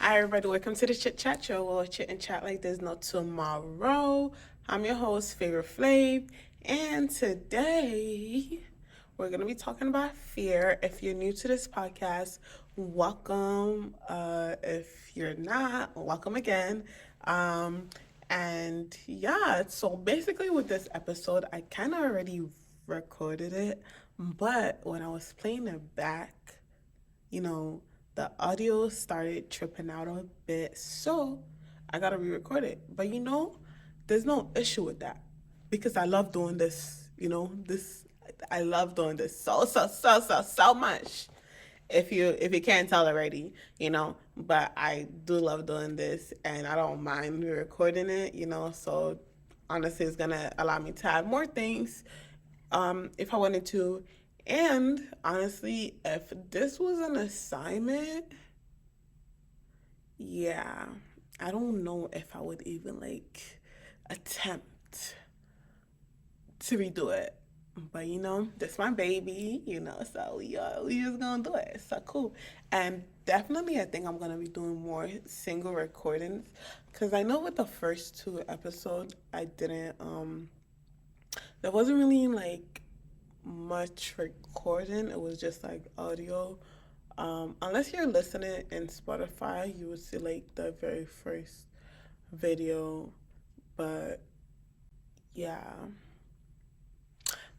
Hi, everybody. Welcome to the Chit Chat Show. We'll chit and chat like there's no tomorrow. I'm your host, Favorite Flav, and today we're going to be talking about fear. If you're new to this podcast, welcome. If you're not, welcome again. And yeah, so basically with this episode, I kind of already recorded it, but when I was playing it back, you know, the audio started tripping out a bit, so I gotta re-record it. But there's no issue with that because I love doing this. I love doing this so much. If you can't tell already, but I do love doing this, and I don't mind re-recording it. So honestly, it's gonna allow me to add more things if I wanted to. And honestly, if this was an assignment, yeah, I don't know if I would even attempt to redo it. But this my baby, so we just gonna do it. It's so cool. And definitely I think I'm gonna be doing more single recordings. Cause I know with the first two episodes I didn't there wasn't really much recording. It was just like audio. Unless you're listening in Spotify, you would see the very first video. But yeah.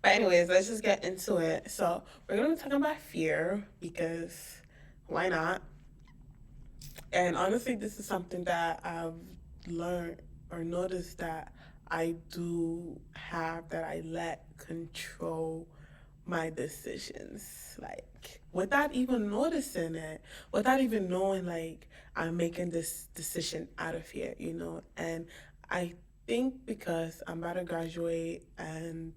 But anyways, let's just get into it. So we're gonna be talking about fear because why not? And honestly, this is something that I've learned or noticed that I do have, that I let control my decisions, without even noticing it, without even knowing I'm making this decision out of fear. And I think because I'm about to graduate and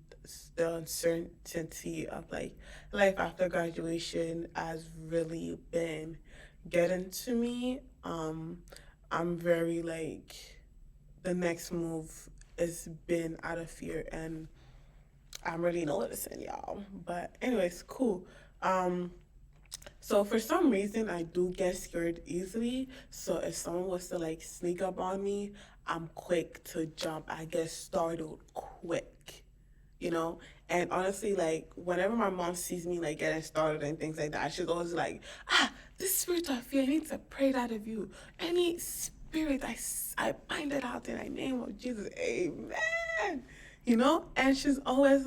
the uncertainty of life after graduation has really been getting to me. I'm very the next move has been out of fear, and I'm really noticing, y'all. But anyways, cool. So for some reason I do get scared easily. So if someone was to sneak up on me, I'm quick to jump. I get startled quick, you know? And honestly, whenever my mom sees me getting started and things like that, she's always this spirit of fear, I need to pray that of you. Any spirit, I bind it out in the name of Jesus. Amen. And she's always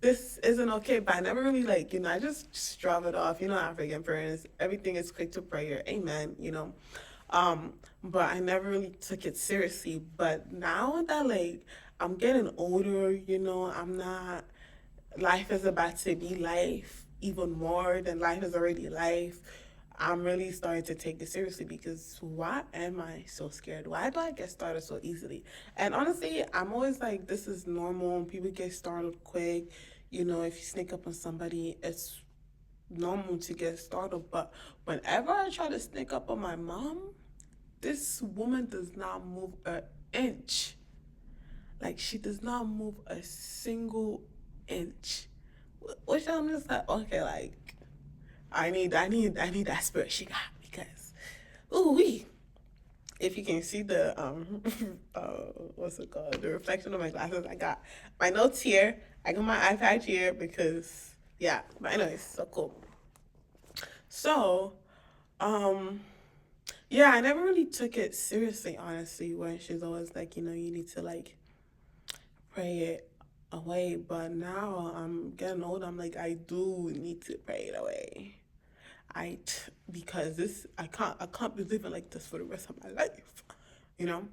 this isn't okay, but I never really I just strove it off. African parents, everything is quick to prayer. Amen. But I never really took it seriously. But now that I'm getting older, I'm not, life is about to be life even more than life is already life. I'm really starting to take it seriously because why am I so scared? Why do I get started so easily? And honestly, I'm always this is normal. People get startled quick. If you sneak up on somebody, it's normal to get startled. But whenever I try to sneak up on my mom, this woman does not move an inch. She does not move a single inch. Which I'm just okay, I need that spirit she got, because ooh wee. If you can see the what's it called? The reflection of my glasses, I got my notes here. I got my iPad here because yeah. But anyways, so cool. So, yeah, I never really took it seriously, honestly, when she's always you need to pray it away. But now I'm getting old, I'm I do need to pray it away. Because I can't be living like this for the rest of my life, you know.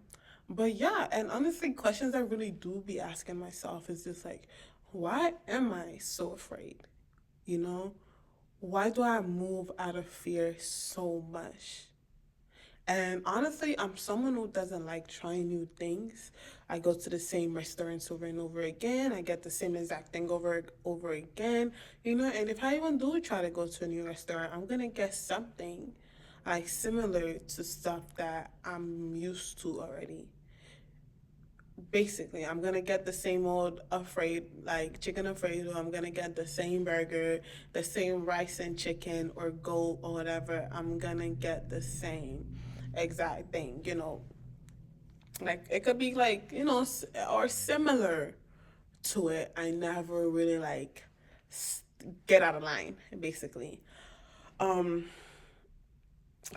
But yeah, and honestly, questions I really do be asking myself is just why am I so afraid? You know, why do I move out of fear so much? And honestly, I'm someone who doesn't like trying new things. I go to the same restaurants over and over again. I get the same exact thing over again. And if I even do try to go to a new restaurant, I'm gonna get something similar to stuff that I'm used to already. Basically, I'm gonna get the same old afraid, chicken Alfredo. I'm gonna get the same burger, the same rice and chicken or goat or whatever. I'm gonna get the same. exact thing, like it could be like, or similar to it. I never really like get out of line, basically. Um,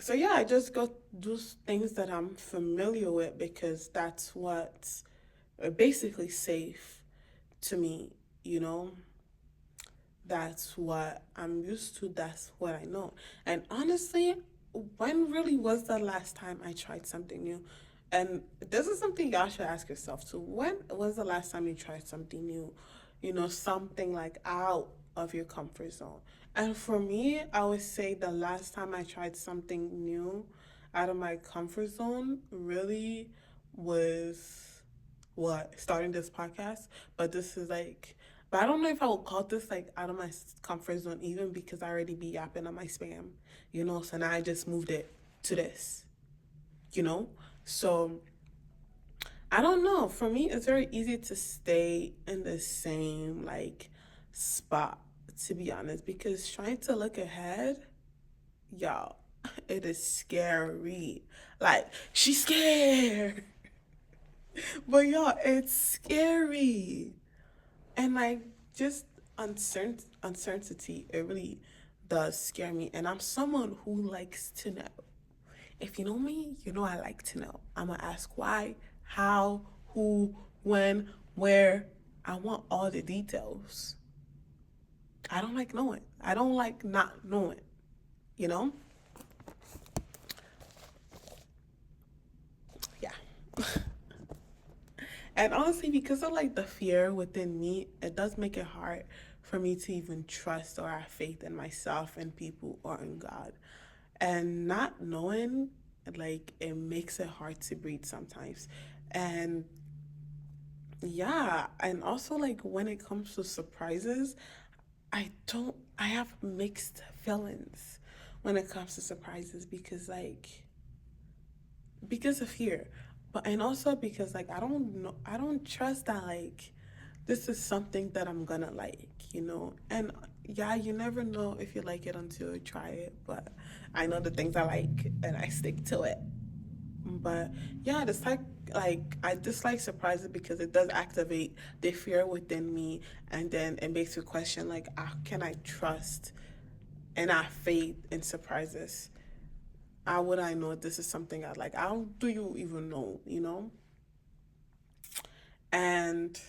so yeah, I just go do things that I'm familiar with because that's what's basically safe to me, you know? That's what I'm used to. That's what I know. And honestly, when really was the last time I tried something new? And this is something y'all should ask yourself too. When was the last time you tried something new? Something like out of your comfort zone. And for me, I would say the last time I tried something new out of my comfort zone really was what starting this podcast. But this is like, but I don't know if I would call this like out of my comfort zone, even because I already be yapping on my spam, so now I just moved it to this, you know so I don't know. For me, it's very easy to stay in the same like spot, to be honest, because trying to look ahead, y'all, it is scary. Like, she's scared. But y'all, it's scary. And like just uncertainty, it really does scare me. And I'm someone who likes to know. If you know me, you know I like to know. I'm gonna ask why, how, who, when, where. I want all the details. I don't like knowing. I don't like not knowing, you know? Yeah. And honestly, because of like the fear within me, it does make it hard for me to even trust or have faith in myself and people or in God. And not knowing, like, it makes it hard to breathe sometimes. And yeah, and also like when it comes to surprises, I have mixed feelings when it comes to surprises because of fear, but and also because like I don't trust that like this is something that I'm gonna like. And yeah, you never know if you like it until you try it, but I know the things I like and I stick to it. But yeah, I dislike surprises because it does activate the fear within me, and then it makes you question like, can I trust and have faith in surprises? How would I know this is something I like? How do you even know? And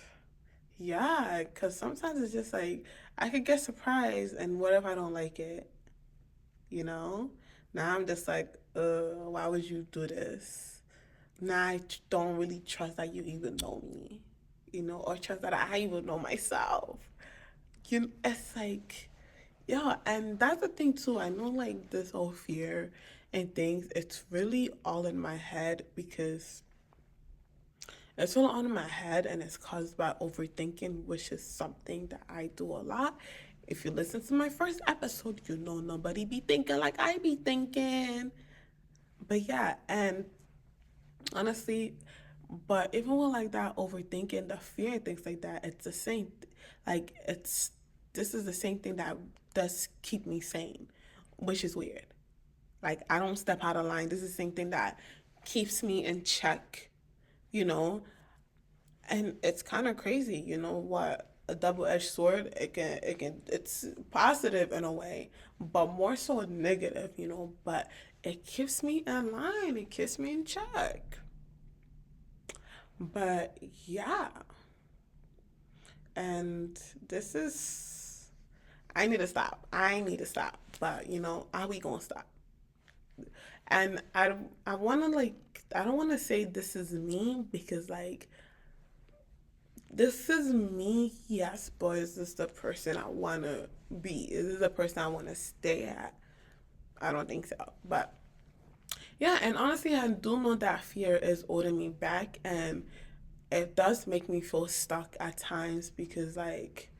yeah, because sometimes it's just like I could get surprised, and what if I don't like it? You know? Now I'm just like, why would you do this? Now I don't really trust that you even know me, or trust that I even know myself. It's like, yeah, and that's the thing too. I know like this whole fear and things, it's really all in my head because it's all on my head and it's caused by overthinking, which is something that I do a lot. If you listen to my first episode, you know nobody be thinking like I be thinking. But yeah, and honestly, but even with like that overthinking, the fear and things like that, it's the same. Like this is the same thing that does keep me sane, which is weird. Like I don't step out of line. This is the same thing that keeps me in check, you know. And it's kind of crazy, what a double-edged sword. It's positive in a way, but more so negative, But it keeps me in line. It keeps me in check. But yeah, and this is I need to stop. I need to stop. But are we gonna stop? And I wanna like I don't wanna say this is me because like this is me, yes, but is this the person I wanna be? Is this the person I wanna stay at? I don't think so. But yeah, and honestly I do know that fear is holding me back, and it does make me feel stuck at times because like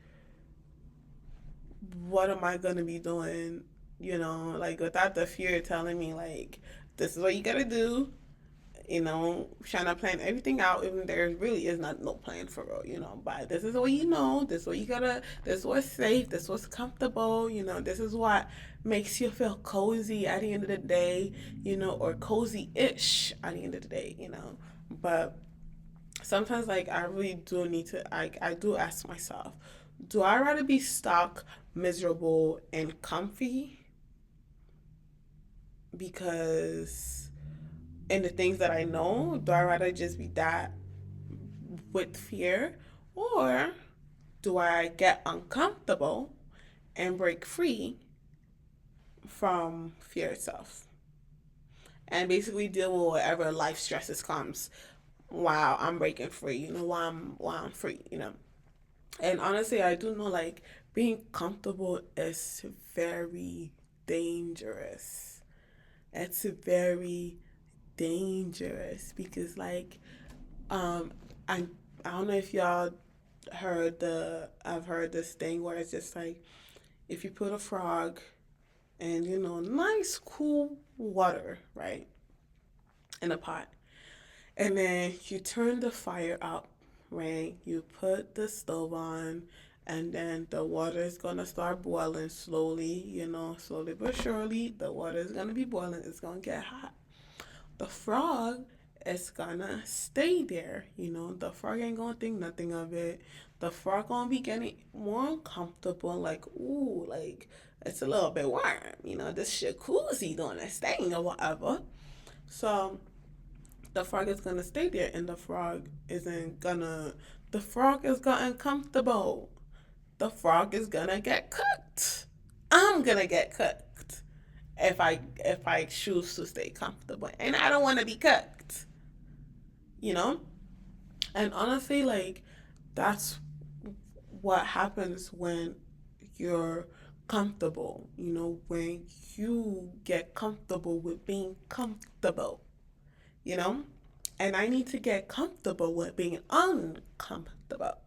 what am I gonna be doing, like without the fear telling me like this is what you gotta do, trying to plan everything out, even there really is not no plan for real. But this is what this is what you gotta, this is what's safe, this is what's comfortable, this is what makes you feel cozy at the end of the day, or cozy-ish at the end of the day. But sometimes, like, I really do need to, I do ask myself, do I rather be stuck, miserable, and comfy because in the things that I know, do I rather just be that with fear, or do I get uncomfortable and break free from fear itself and basically deal with whatever life stresses comes while I'm breaking free, while I'm free. And honestly, I do know, like, being comfortable is very dangerous. It's very dangerous because, like, um I I don't know if y'all I've heard this thing where it's just like, if you put a frog in, nice cool water, right, in a pot, and then you turn the fire up, right, you put the stove on, and then the water is gonna start boiling slowly, slowly but surely the water is gonna be boiling, it's gonna get hot. The frog is gonna stay there. The frog ain't gonna think nothing of it. The frog gonna be getting more uncomfortable, like, ooh, like, it's a little bit warm. This jacuzzi doing this thing or whatever. So the frog is gonna stay there, and the frog is getting comfortable. The frog is gonna get cooked. I'm gonna get cooked if I choose to stay comfortable, and I don't want to be cooked, you know. And honestly, like, that's what happens when you're comfortable. When you get comfortable with being comfortable, you know. And I need to get comfortable with being uncomfortable.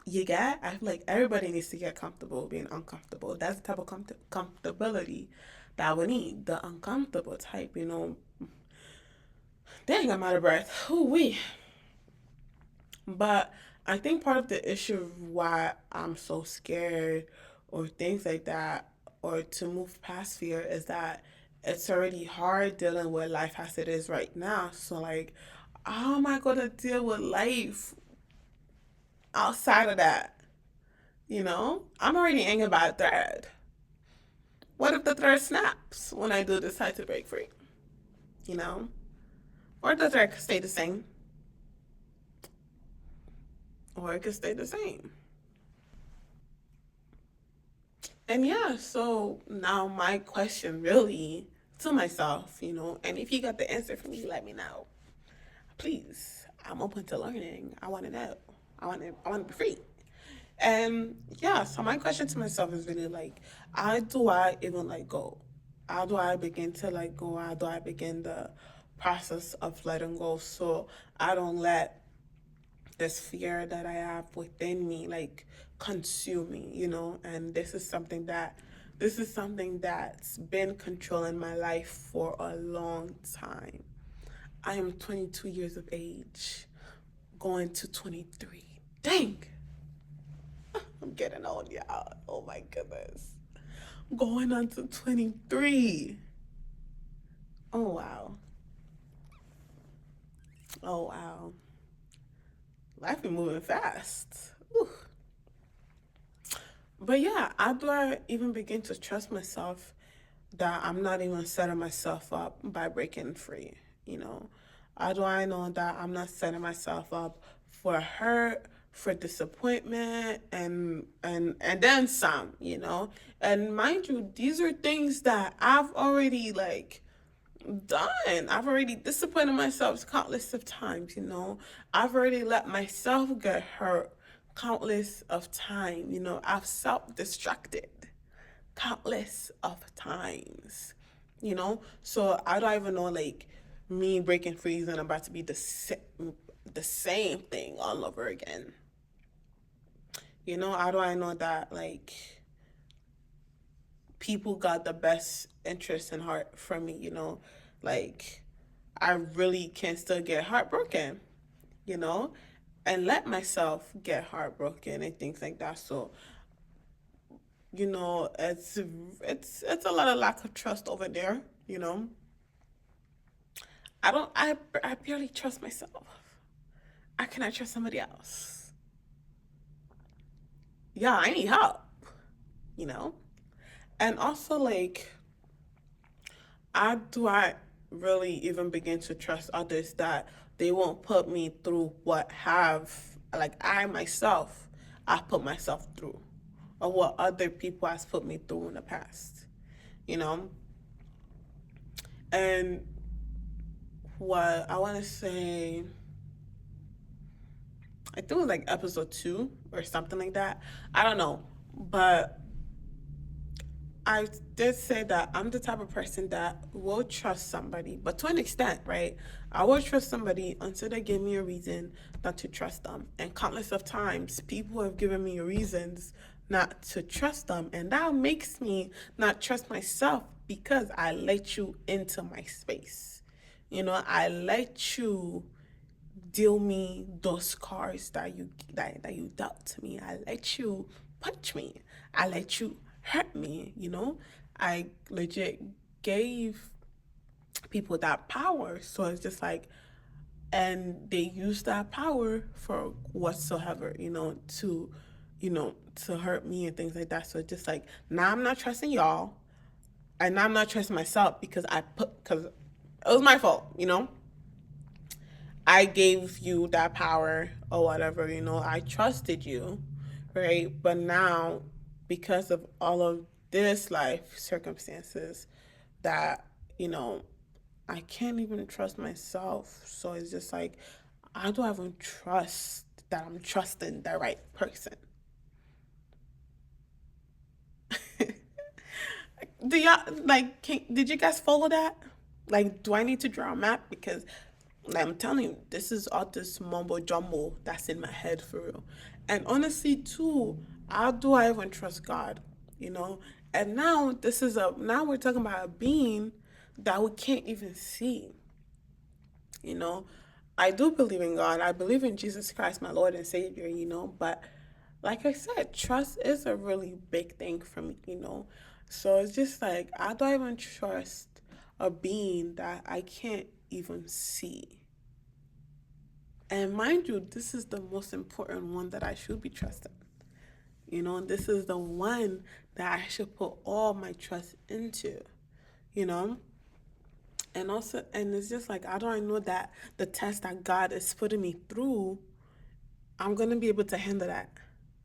You get? I feel like everybody needs to get comfortable being uncomfortable. That's the type of comfortability that we need. The uncomfortable type. Dang, I'm out of breath. Ooh wee. But I think part of the issue of why I'm so scared or things like that, or to move past fear, is that it's already hard dealing with life as it is right now. So, like, how am I gonna deal with life outside of that? I'm already angry by a thread. What if the thread snaps when I do decide to break free? You know? Or the thread could stay the same. Or it could stay the same. And yeah, so now my question really to myself, and if you got the answer for me, let me know. Please. I'm open to learning. I want to know. I want to be free. And yeah, so my question to myself is really like, how do I even let go? How do I begin to let go? How do I begin the process of letting go so I don't let this fear that I have within me like consume me? And this is something that's been controlling my life for a long time. I am 22 years of age, going to 23. Dang, I'm getting old, y'all. Oh my goodness. Going on to 23. Oh wow. Oh wow. Life is moving fast. Ooh. But yeah, how do I even begin to trust myself that I'm not even setting myself up by breaking free? You know, how do I know that I'm not setting myself up for hurt, for disappointment, and then some? And mind you, these are things that I've already like done. I've already disappointed myself countless of times. I've already let myself get hurt countless of time. I've self-destructed countless of times. So I don't even know, like, me breaking free is about to be the same thing all over again. How do I know that, like, people got the best interest in heart for me? Like, I really can still get heartbroken, you know, and let myself get heartbroken and things like that. So, it's a lot of lack of trust over there, you know. I barely trust myself. I cannot trust somebody else. Yeah, I need help, you know? And also, like, I really even begin to trust others that they won't put me through what have like I myself I put myself through, or what other people has put me through in the past, you know? And what I want to say, I think it was like episode 2 or something like that. I don't know, but I did say that I'm the type of person that will trust somebody, but to an extent, right? I will trust somebody until they give me a reason not to trust them. And countless of times, people have given me reasons not to trust them, and that makes me not trust myself because I let you into my space. I let you deal me those scars that you dealt to me. I let you punch me. I let you hurt me. I legit gave people that power. So it's just like, and they use that power for whatsoever, to hurt me and things like that. So it's just like, now I'm not trusting y'all, and now I'm not trusting myself because it was my fault. I gave you that power or whatever. I trusted you, right? But now, because of all of this life circumstances, that, you know, I can't even trust myself. So it's just like, how do I even trust that I'm trusting the right person? Do y'all like? Did you guys follow that? Like, do I need to draw a map? Because like, I'm telling you, this is all this mumbo jumbo that's in my head for real. And honestly, too, how do I even trust God? You know. And now we're talking about a being that we can't even see. You know, I do believe in God. I believe in Jesus Christ, my Lord and Savior. But like I said, trust is a really big thing for me. So it's just like, I don't even trust a being that I can't even see. And mind you, this is the most important one that I should be trusting. This is the one that I should put all my trust into, you know? And it's just like, how do I know that the test that God is putting me through, I'm going to be able to handle that,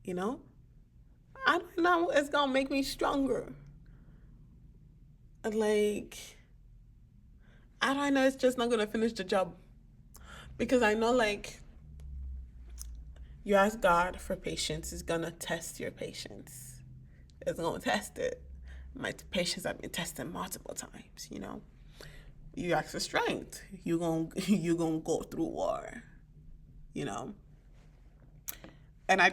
you know? I don't know. It's going to make me stronger. Like, I don't know. It's just not going to finish the job. Because I know, like, you ask God for patience, He's going to test your patience. It's going to test it. My patience have been tested multiple times. You ask for strength, you gonna go through war, you know. And I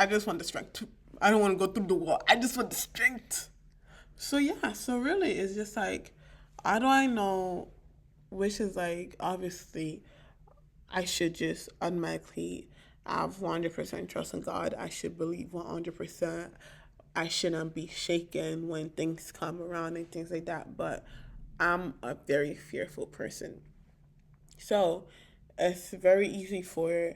just want the strength. I don't want to go through the war. I just want the strength. So yeah, so really, it's just like, how do I know which is like, obviously, I should just automatically have 100% trust in God. I should believe 100%. I shouldn't be shaken when things come around and things like that. But I'm a very fearful person. So it's very easy for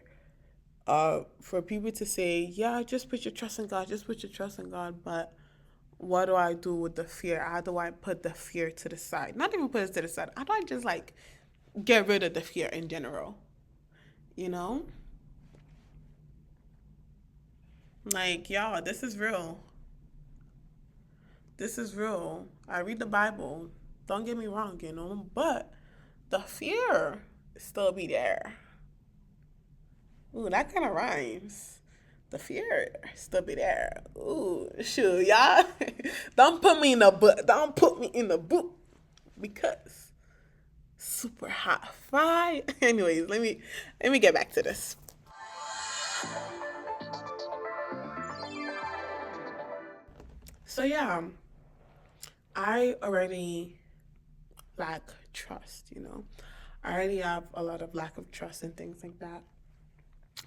people to say, yeah, just put your trust in God, just put your trust in God. But what do I do with the fear? How do I put the fear to the side? Not even put it to the side. How do I just like get rid of the fear in general? You know? Like, y'all, this is real. This is real. I read the Bible. Don't get me wrong. But the fear still be there. Ooh, that kind of rhymes. The fear still be there. Ooh, shoot, y'all. Don't put me in the book. Don't put me in the book because super hot fire. Anyways, let me get back to this. So yeah, I already lack trust. I already have a lot of lack of trust and things like that.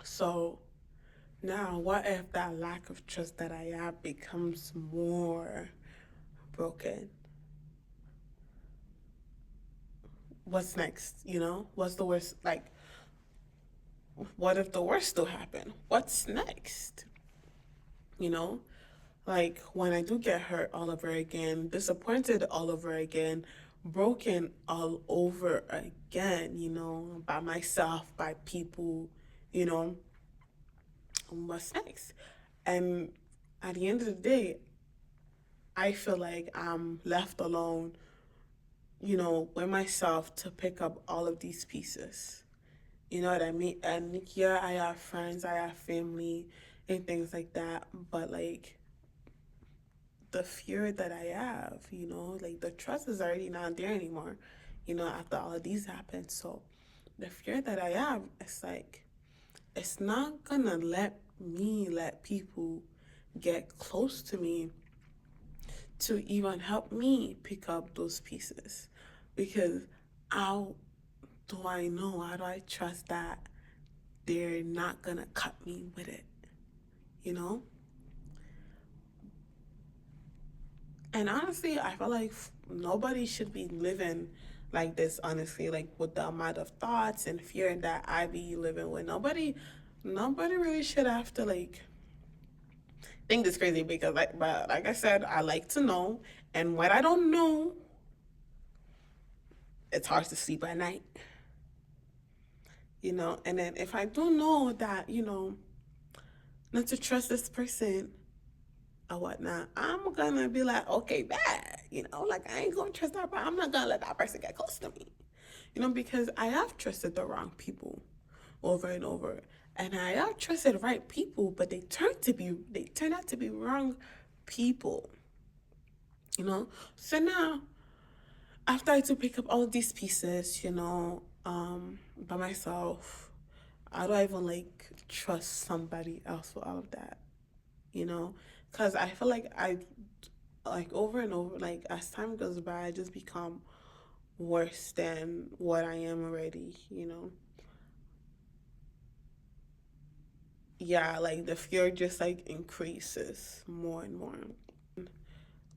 So now, what if that lack of trust that I have becomes more broken? What's next? What's the worst? Like, what if the worst still happen? What's next? You know, like when I do get hurt all over again, disappointed all over again, broken all over again, by myself, by people, you know, what's next? And at the end of the day, I feel like I'm left alone, with myself to pick up all of these pieces. You know what I mean? And yeah, I have friends, I have family, and things like that. But like the fear that I have, like the trust is already not there anymore, after all of these happened. So the fear that I have, it's like, it's not gonna let people get close to me to even help me pick up those pieces. Because how do I know? How do I trust that they're not gonna cut me with it? You know? And honestly, I feel like nobody should be living like this, honestly, like with the amount of thoughts and fear that I be living with. Nobody really should have to like think this crazy because but like I said, I like to know. And when I don't know, it's hard to sleep at night. And then if I do know that, not to trust this person or whatnot, I'm gonna be like, okay, bad, like I ain't gonna trust that person. I'm not gonna let that person get close to me, because I have trusted the wrong people over and over, and I have trusted right people, but they turn out to be wrong people, So now, after I do pick up all these pieces, by myself, how do I even like trust somebody else with all of that? Because I feel like I like over and over, like as time goes by, I just become worse than what I am already. Yeah, like the fear just like increases more and more.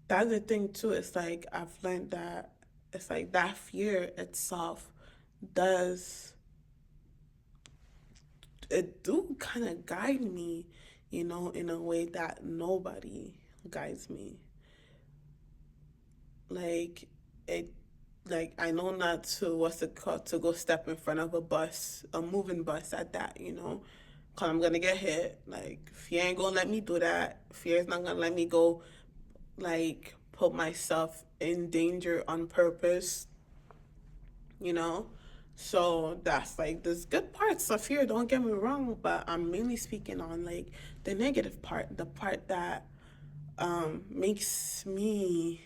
That's the thing too. It's like I've learned that it's like that fear itself does it do kind of guide me, in a way that nobody guides me. Like it, like I know not to what's it called to go step in front of a bus, a moving bus at that, cause I'm gonna get hit. Like fear ain't gonna let me do that. Fear is not gonna let me go, like put myself in danger on purpose, you know. So that's like there's good parts of fear. Don't get me wrong, but I'm mainly speaking on like the negative part, the part that makes me,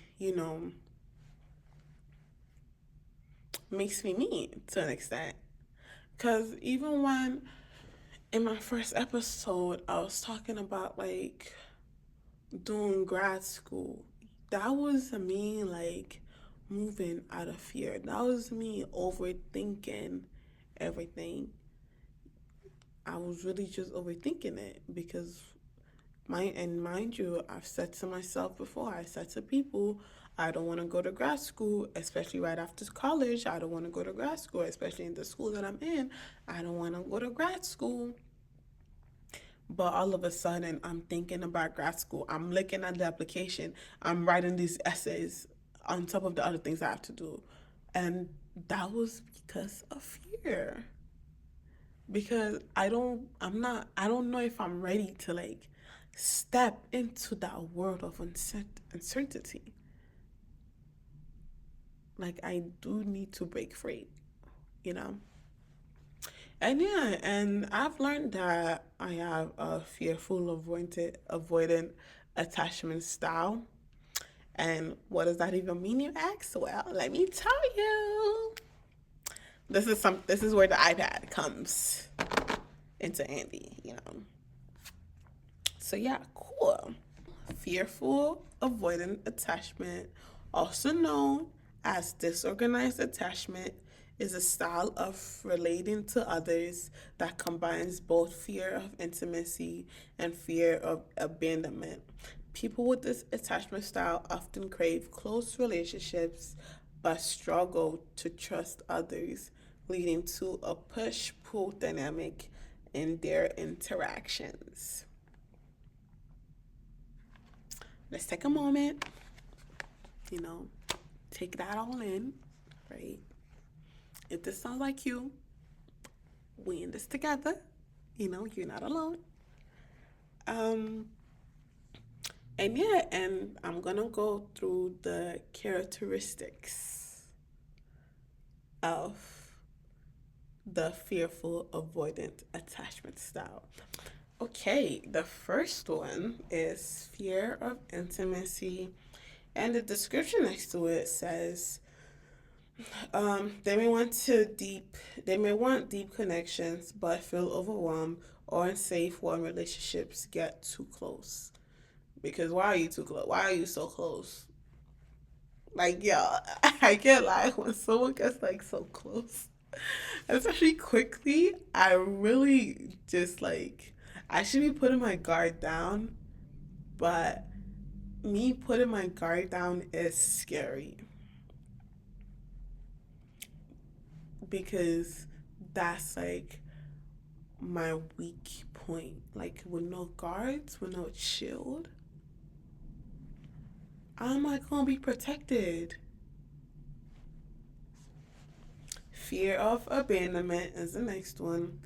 makes me me to an extent. Because even when in my first episode, I was talking about like doing grad school, that was me like moving out of fear. That was me overthinking everything. I was really just overthinking it because mind you, I've said to myself before, I said to people, I don't want to go to grad school, especially right after college. I don't want to go to grad school, especially in the school that I'm in. I don't want to go to grad school. But all of a sudden, I'm thinking about grad school. I'm looking at the application. I'm writing these essays on top of the other things I have to do. And that was because of fear. Because I don't know if I'm ready to like step into that world of uncertainty. Like I do need to break free, you know? And yeah, and I've learned that I have a avoidant attachment style. And what does that even mean, you ask? Well, let me tell you. This is where the iPad comes into handy, So yeah, cool. Fearful avoidant attachment, also known as disorganized attachment, is a style of relating to others that combines both fear of intimacy and fear of abandonment. People with this attachment style often crave close relationships but struggle to trust others, leading to a push pull dynamic in their interactions. Let's take a moment, you know, take that all in, right? If this sounds like you, we in this together. You're not alone. Um, and yeah, and I'm gonna go through the characteristics of the fearful avoidant attachment style. Okay, the first one is fear of intimacy, and the description next to it says they may want to deep they may want deep connections but feel overwhelmed or unsafe when relationships get too close. Because why are you too close? Why are you so close? Like, yeah, I get like when someone gets like so close, especially quickly, I really just like I should be putting my guard down, but me putting my guard down is scary because that's like my weak point. Like with no guards, with no shield, how am I gonna be protected? Fear of abandonment is the next one.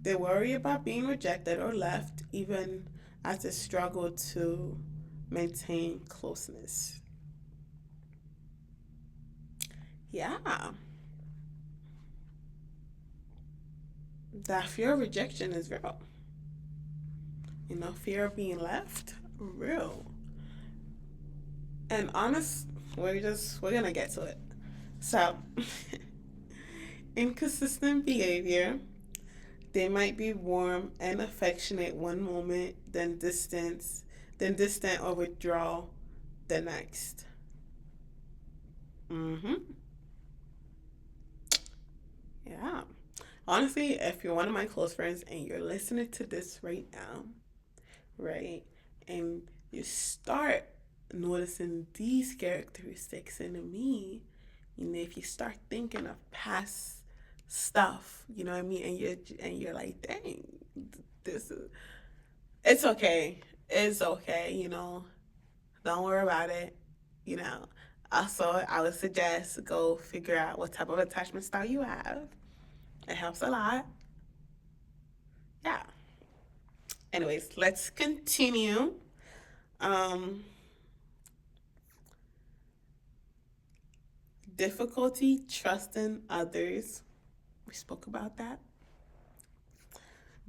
They worry about being rejected or left, even as they struggle to maintain closeness. Yeah, that fear of rejection is real. Fear of being left, real. And honest, we're gonna get to it. So, inconsistent behavior. They might be warm and affectionate one moment, then distant or withdrawal the next. Mm-hmm. Yeah. Honestly, if you're one of my close friends and you're listening to this right now, right, and you start noticing these characteristics in me, if you start thinking of past stuff, you know what I mean, and you're like, dang, this is it's okay. It's okay, Don't worry about it, you know. Also, I would suggest go figure out what type of attachment style you have. It helps a lot. Yeah. Anyways, let's continue. Um, Difficulty trusting others. We spoke about that.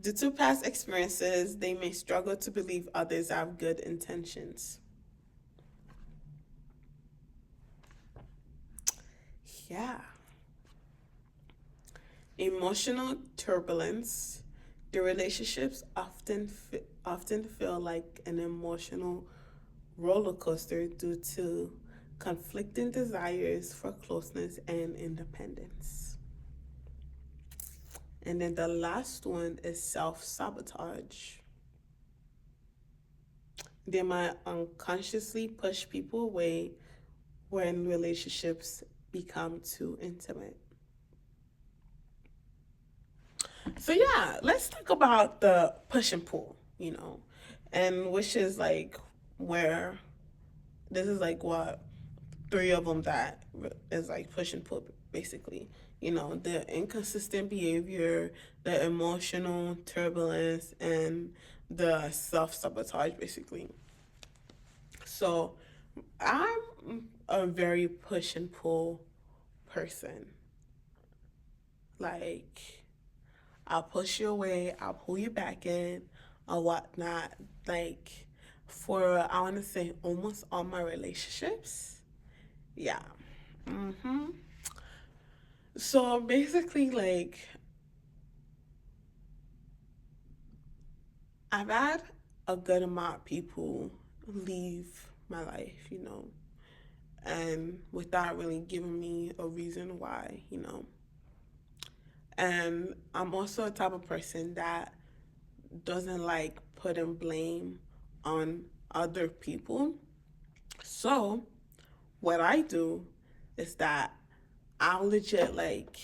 Due to past experiences, they may struggle to believe others have good intentions. Yeah. Emotional turbulence. The relationships often feel like an emotional roller coaster due to conflicting desires for closeness and independence. And then the last one is self sabotage. They might unconsciously push people away when relationships become too intimate. So, yeah, let's talk about the push and pull, and which is like where this is like what three of them that is like push and pull basically. The inconsistent behavior, the emotional turbulence, and the self sabotage basically. So I'm a very push and pull person. Like I'll push you away, I'll pull you back in, or whatnot. Like for I want to say almost all my relationships. Yeah. Mhm. So basically, like I've had a good amount of people leave my life, and without really giving me a reason why. And I'm also a type of person that doesn't like putting blame on other people. So what I do is that I'll legit like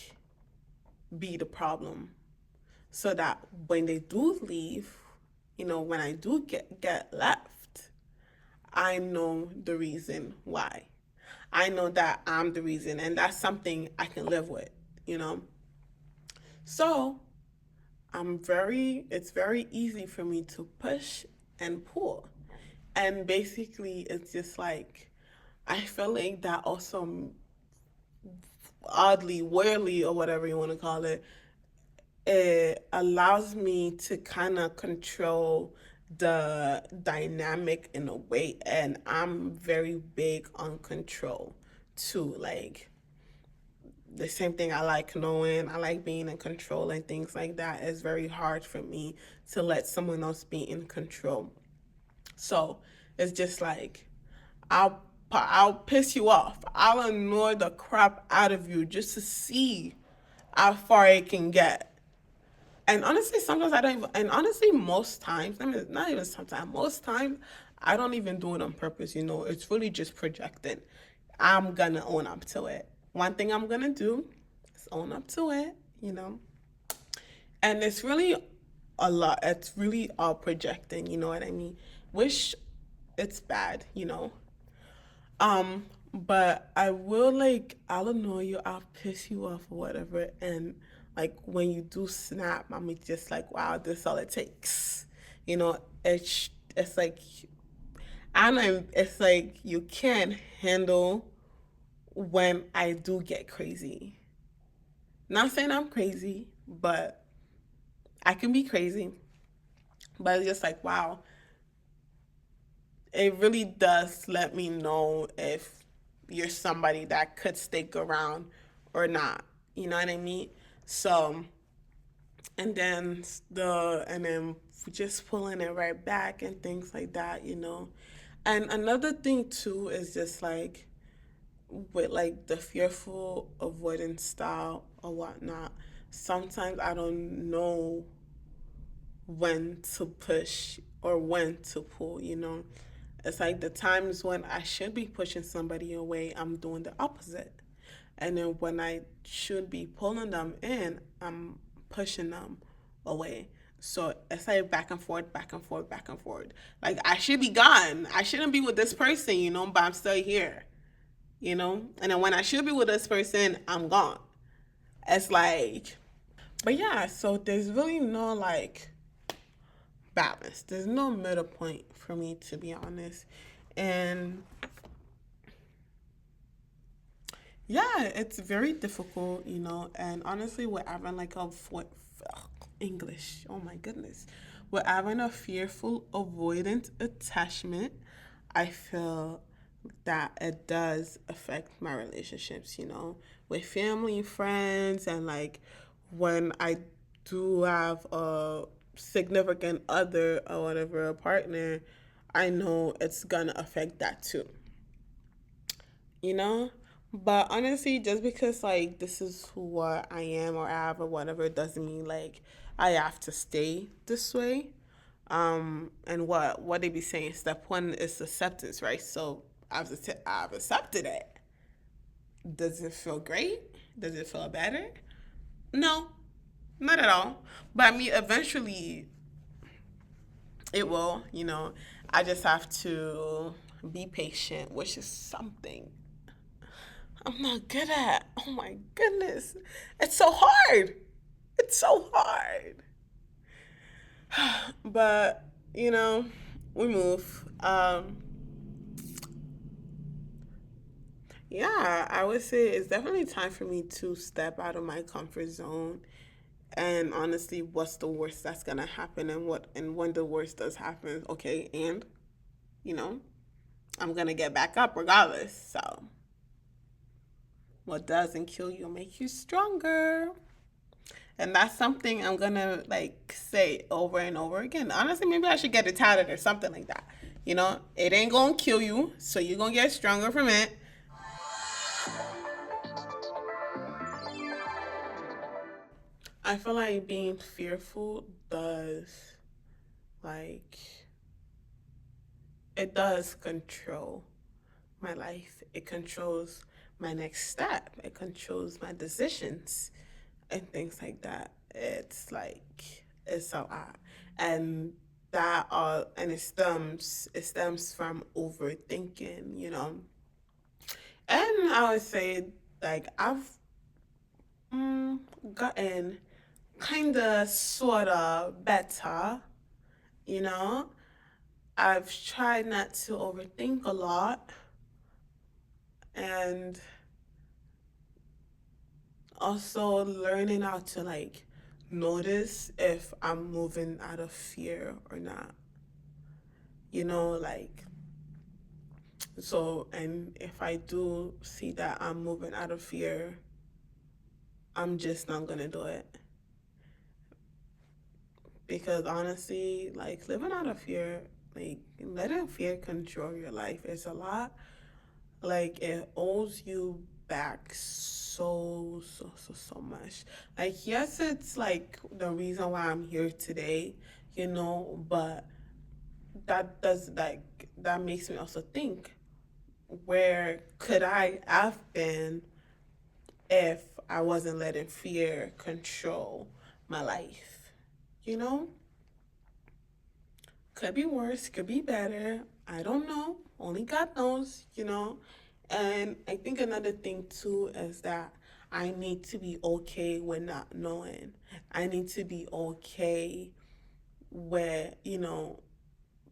be the problem, so that when they do leave, when I do get left, I know the reason why. I know that I'm the reason, and that's something I can live with, you know? So it's very easy for me to push and pull. And basically, it's just like, I feel like that also, oddly, weirdly, or whatever you want to call it allows me to kind of control the dynamic in a way. And I'm very big on control too. Like, the same thing, I like knowing, I like being in control and things like that. It's very hard for me to let someone else be in control. So it's just like, I'll piss you off. I'll annoy the crap out of you just to see how far it can get. And honestly, sometimes I don't even, and honestly, most times, I mean, not even sometimes, most times, I don't even do it on purpose. It's really just projecting. I'm gonna own up to it. One thing I'm gonna do is own up to it. And it's really a lot. It's really all projecting, you know what I mean? Which it's bad. But I will, like, I'll annoy you, I'll piss you off or whatever, and like when you do snap, I'm just like, wow, this is all it takes. It's like, I don't know, it's like you can't handle when I do get crazy. Not saying I'm crazy, but I can be crazy. But it's just like, wow, it really does let me know if you're somebody that could stick around or not. You know what I mean? So, and then just pulling it right back and things like that. And another thing too is just like, with like the fearful avoidance style or whatnot, sometimes I don't know when to push or when to pull. It's like the times when I should be pushing somebody away, I'm doing the opposite. And then when I should be pulling them in, I'm pushing them away. So it's like back and forth, back and forth, back and forth. Like, I should be gone. I shouldn't be with this person, but I'm still here. And then when I should be with this person, I'm gone. It's like, but yeah, so there's really no like balance. There's no middle point for me, to be honest. And yeah, it's very difficult. And honestly, we're having like English. Oh my goodness. We're having a fearful avoidant attachment. I feel that it does affect my relationships, with family, friends, and like when I do have a significant other or whatever, a partner, I know it's gonna affect that too you know? But honestly, just because like this is what I am or have or whatever, doesn't mean like I have to stay this way. And what they be saying, step one is acceptance, right? So I've accepted it. Does it feel great? Does it feel better? No, not at all. But I mean, eventually it will. I just have to be patient, which is something I'm not good at. Oh my goodness. It's so hard. It's so hard. But, we move. Yeah, I would say it's definitely time for me to step out of my comfort zone. And honestly, what's the worst that's gonna happen, and when the worst does happen, okay, and you know, I'm gonna get back up regardless. So what doesn't kill you make you stronger. And that's something I'm gonna like say over and over again. Honestly, maybe I should get it tatted or something like that. It ain't gonna kill you, so you're gonna get stronger from it. I feel like being fearful does, like, it does control my life. It controls my next step. It controls my decisions and things like that. It's like it's a lot, and that all and it stems from overthinking, And I would say like I've gotten kind of sort of better, you know. I've tried not to overthink a lot, and also learning how to like notice if I'm moving out of fear or not. Like, so, and if I do see that I'm moving out of fear, I'm just not gonna do it. Because honestly, like living out of fear, like letting fear control your life is a lot. Like it holds you back so much. Like yes, it's like the reason why I'm here today, but that makes me also think, where could I have been if I wasn't letting fear control my life? You know? Could be worse, could be better. I don't know. Only God knows. And I think another thing too is that I need to be okay with not knowing. I need to be okay with,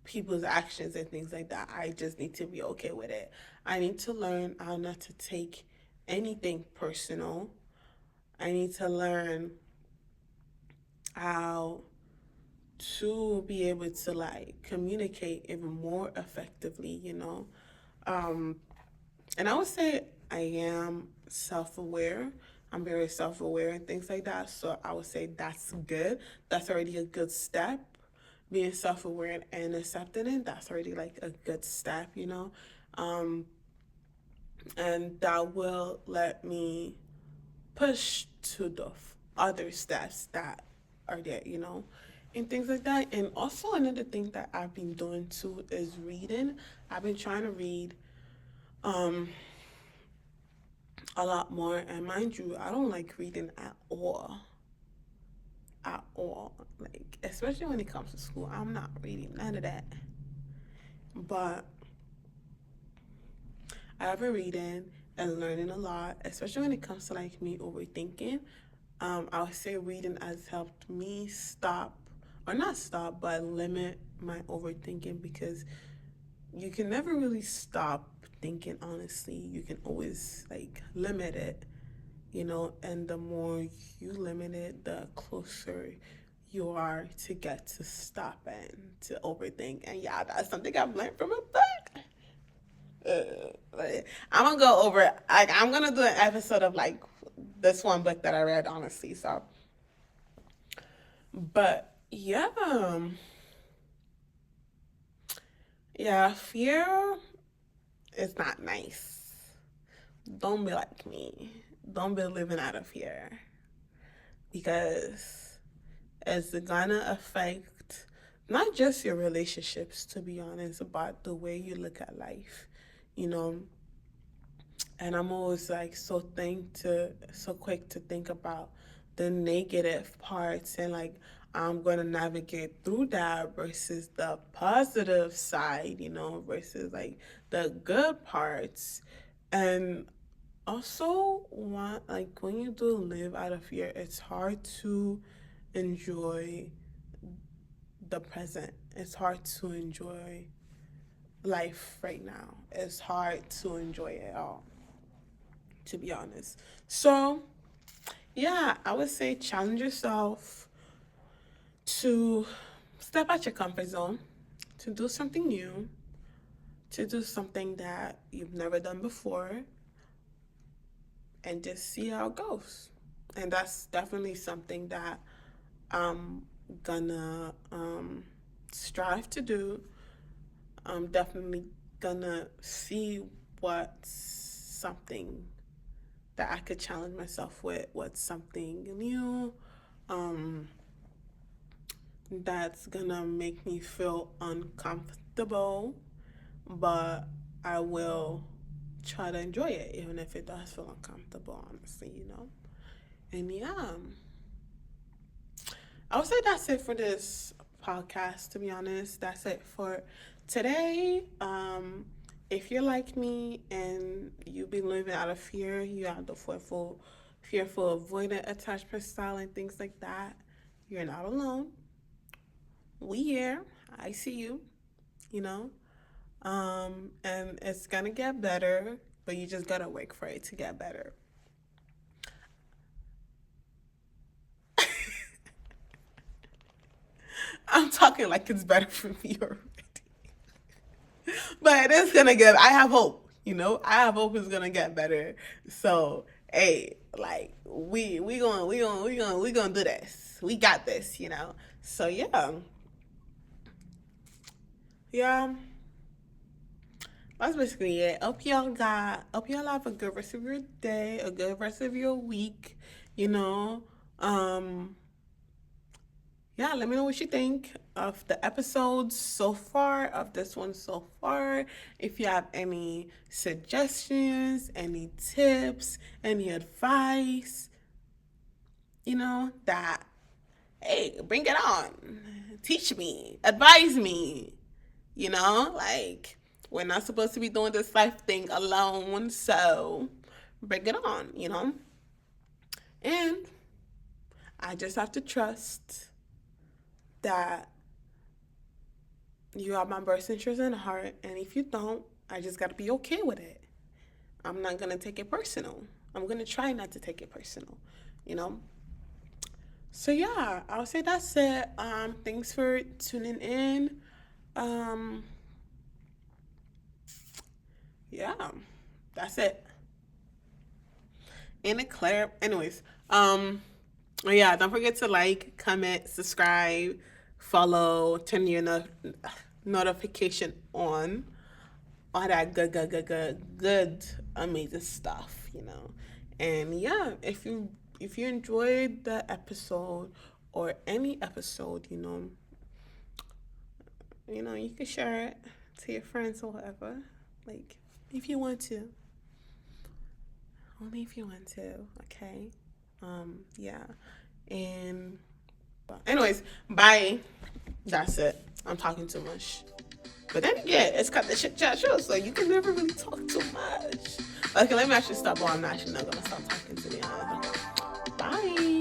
people's actions and things like that. I just need to be okay with it. I need to learn how not to take anything personal. I need to learn how to be able to like communicate even more effectively. Um, and I would say I am self-aware. I'm very self-aware and things like that. So I would say that's good. That's already a good step. Being self-aware and accepting it, that's already like a good step. Um, and that will let me push to the other steps that are there, and things like that. And also another thing that I've been doing too is reading. I've been trying to read um a lot more, and mind you, I don't like reading at all, like especially when it comes to school. I'm not reading none of that, but I've been reading and learning a lot, especially when it comes to like me overthinking. I would say reading has helped me stop, or not stop, but limit my overthinking, because you can never really stop thinking, honestly. You can always like limit it, and the more you limit it, the closer you are to get to stop and to overthink. And yeah, that's something I've learned from a book. I'm gonna go over, like, I'm gonna do an episode of like this one book that I read, honestly. So, but yeah, fear is not nice. Don't be like me. Don't be living out of fear, because it's gonna affect not just your relationships, to be honest, but the way you look at life. You know, and I'm always like so quick to think about the negative parts, and like I'm gonna navigate through that versus the positive side, versus like the good parts. And also, like when you do live out of fear, it's hard to enjoy the present. It's hard to enjoy life right now. It's hard to enjoy it all, to be honest. So, yeah, I would say challenge yourself to step out your comfort zone, to do something new, to do something that you've never done before, and just see how it goes. And that's definitely something that I'm gonna strive to do. I'm definitely gonna see what's something that I could challenge myself with, what's something new, um, that's gonna make me feel uncomfortable, but I will try to enjoy it, even if it does feel uncomfortable, honestly. And yeah, I would say that's it for this podcast, to be honest. That's it for today. If you're like me and you be living out of fear, you have the fearful avoidant attachment style and things like that, you're not alone. We here. I see you, you know. And it's gonna get better, but you just gotta work for it to get better. I'm talking like it's better for me already. But it's gonna get, I have hope. I have hope it's gonna get better. So hey, like we gonna do this. We got this. So yeah. Yeah. That's basically it. Hope y'all have a good rest of your day, a good rest of your week, you know. Um yeah, let me know what you think of the episodes so far, of this one so far. If you have any suggestions, any tips, any advice, that, hey, bring it on. Teach me, advise me, like, we're not supposed to be doing this life thing alone, so bring it on. And I just have to trust that you have my best interest in heart, and if you don't, I just gotta be okay with it. I'm not gonna take it personal. I'm gonna try not to take it personal, you know. So yeah, I'll say that's it. Thanks for tuning in. Um, yeah, that's it. In a clear. Anyways, yeah, don't forget to like, comment, subscribe, follow, turn your notification on, all that good, amazing stuff. And yeah, if you enjoyed the episode or any episode, you can share it to your friends or whatever. Like, if you want to. Only if you want to, okay? Yeah. And anyways, bye. That's it. I'm talking too much. But then again, it's got the shit chat show, so you can never really talk too much. Okay, let me actually stop. Well, I'm actually not gonna stop talking to the honest. Bye.